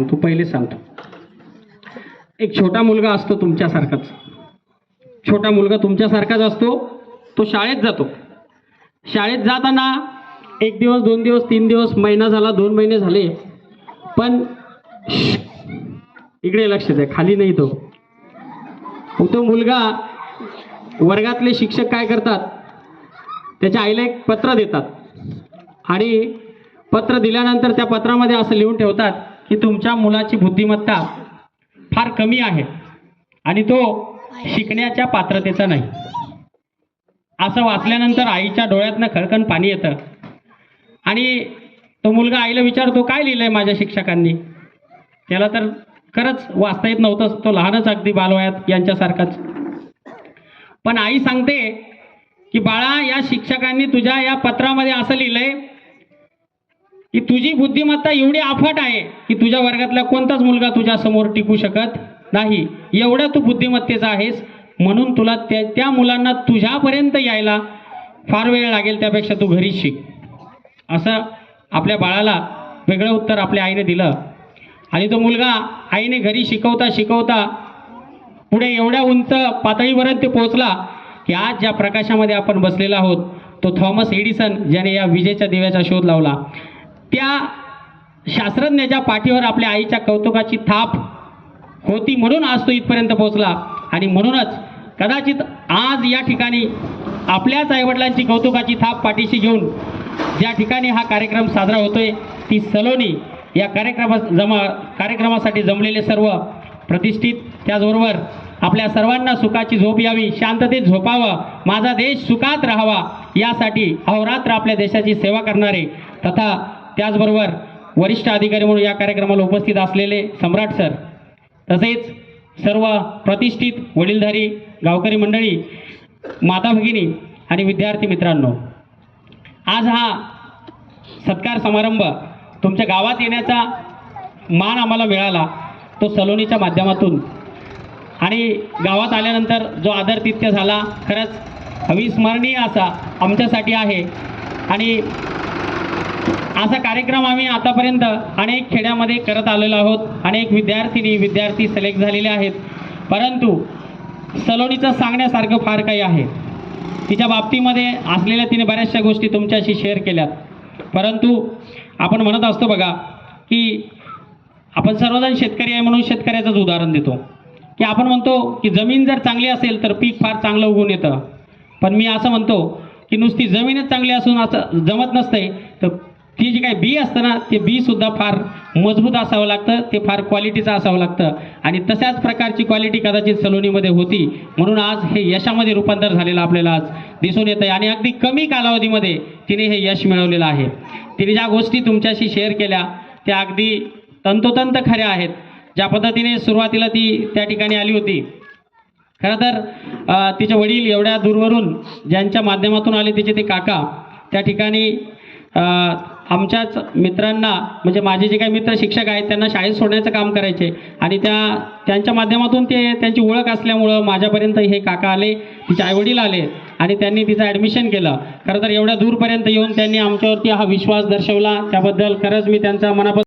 तू पहिले सांगतो. एक छोटा मुलगा असतो तुमच्यासारखाच. छोटा मुलगा तुमच्यासारखाच असतो. तो शाळेत जातो. शाळेत जाताना एक दिवस, दोन दिवस, तीन दिवस, महिना झाला, 2 महिने झाले, पण इकडे लक्ष द्या, खाली नाही तो. तो मुलगा, वर्गातले शिक्षक काय करतात, त्याच्या आईला एक पत्र देतात आणि पत्र दिल्यानंतर त्या पत्रामध्ये असं लिहून ठेवतात की तुमच्या मुलाची बुद्धिमत्ता फार कमी आहे आणि तो शिकण्याच्या पात्रतेचा नाही. असं वाचल्यानंतर आईच्या डोळ्यातनं खळखळ पाणी येतं आणि तो मुलगा आईला विचारतो, काय लिहिलंय माझ्या शिक्षकांनी. त्याला तर खरंच वाचता येत नव्हतं, तो लहानच अगदी बालवयात यांच्यासारखाच. पण आई सांगते की बाळा, या शिक्षकांनी तुझ्या या पत्रामध्ये असं लिहिलंय की तुझी बुद्धिमत्ता एवढी अफाट आहे की तुझ्या वर्गातला कोणताच मुलगा तुझ्या समोर टिकू शकत नाही. एवढा तू बुद्धिमत्तेचा आहेस, म्हणून तुला त्या मुलांना तुझ्यापर्यंत यायला फार वेळ लागेल, त्यापेक्षा तू घरी शिक. असं आपल्या बाळाला वेगळं उत्तर आपल्या आईने दिलं. आणि तो मुलगा आईने घरी शिकवता शिकवता पुढे एवढ्या उंच पातळीपर्यंत ते पोहोचला की आज ज्या प्रकाशामध्ये आपण बसलेला आहोत, तो थॉमस एडिसन ज्याने या विजेच्या दिव्याचा शोध लावला, त्या शास्त्रज्ञाच्या पाठीवर आपल्या आईच्या कौतुकाची थाप होती, म्हणून आज तो इथपर्यंत पोहोचला. आणि म्हणूनच कदाचित आज या ठिकाणी आपल्याच आईवडिलांची कौतुकाची थाप पाठीशी घेऊन ज्या ठिकाणी हा कार्यक्रम साजरा होतोय ती सलोनी या कार्यक्रमासाठी जमलेले सर्व प्रतिष्ठित, त्याचबरोबर आपल्या सर्वांना सुखाची झोप यावी, शांततेत झोपावं, माझा देश सुखात राहावा, यासाठी अहोरात्र आपल्या देशाची सेवा करणारे तथा त्याचबरोबर वरिष्ठ अधिकारी म्हणून या कार्यक्रमाला उपस्थित असलेले सम्राट सर, तसेच सर्व प्रतिष्ठित वडीलधारी गावकरी मंडळी, माता भगिनी आणि विद्यार्थी मित्रांनो, आज हा सत्कार समारंभ तुमच्या गावात येण्याचा मान आम्हाला मिळाला तो सलोनीच्या माध्यमातून. आणि गावात आल्यानंतर जो आदरातिथ्य झाला, खरंच अविस्मरणीय असा आमच्यासाठी आहे. आणि असा कार्यक्रम आम्ही आतापर्यंत अनेक खेड्यामध्ये करत आलेलो आहोत. अनेक विद्यार्थी सिलेक्ट झालेले आहेत, परंतु सलोनीचं सांगण्यासारखं फार काही आहे. तिच्या बाबतीमध्ये असलेल्या तिने बऱ्याचशा गोष्टी तुमच्याशी शेअर केल्यात. परंतु आपण म्हणत असतो बघा की आपण सर्वजण शेतकरी आहे म्हणून शेतकऱ्याचंच उदाहरण देतो की आपण म्हणतो की जमीन जर चांगली असेल तर पीक फार चांगलं उगवून येतं. पण मी असं म्हणतो की नुसती जमीनच चांगली असून असं जमत नसते, तर ती जी काही बी असतं ना, ते बीसुद्धा फार मजबूत असावं लागतं, ते फार क्वालिटीचं असावं लागतं. आणि तशाच प्रकारची क्वालिटी कदाचित सलोनीमध्ये होती, म्हणून आज हे यशामध्ये रूपांतर झालेलं आपल्याला आज दिसून येतं आहे. आणि अगदी कमी कालावधीमध्ये तिने हे यश मिळवलेलं आहे. तिने ज्या गोष्टी तुमच्याशी शेअर केल्या त्या अगदी तंतोतंत खऱ्या आहेत. ज्या पद्धतीने सुरुवातीला ती त्या ठिकाणी आली होती, खरं तर तिचे वडील एवढ्या दूरवरून ज्यांच्या माध्यमातून आले, तिचे ते काका त्या ठिकाणी आमच्याच मित्रांना, म्हणजे माझे जे काही मित्र शिक्षक आहेत त्यांना शाळेत सोडण्याचं काम करायचे. आणि त्यांच्या माध्यमातून त्यांची ओळख असल्यामुळं माझ्यापर्यंत हे काका आले, तिचे आईवडील आले आणि त्यांनी तिचं ॲडमिशन केलं. खरं तर एवढ्या दूरपर्यंत येऊन त्यांनी आमच्यावरती हा विश्वास दर्शवला, त्याबद्दल खरंच मी त्यांचा मनापासून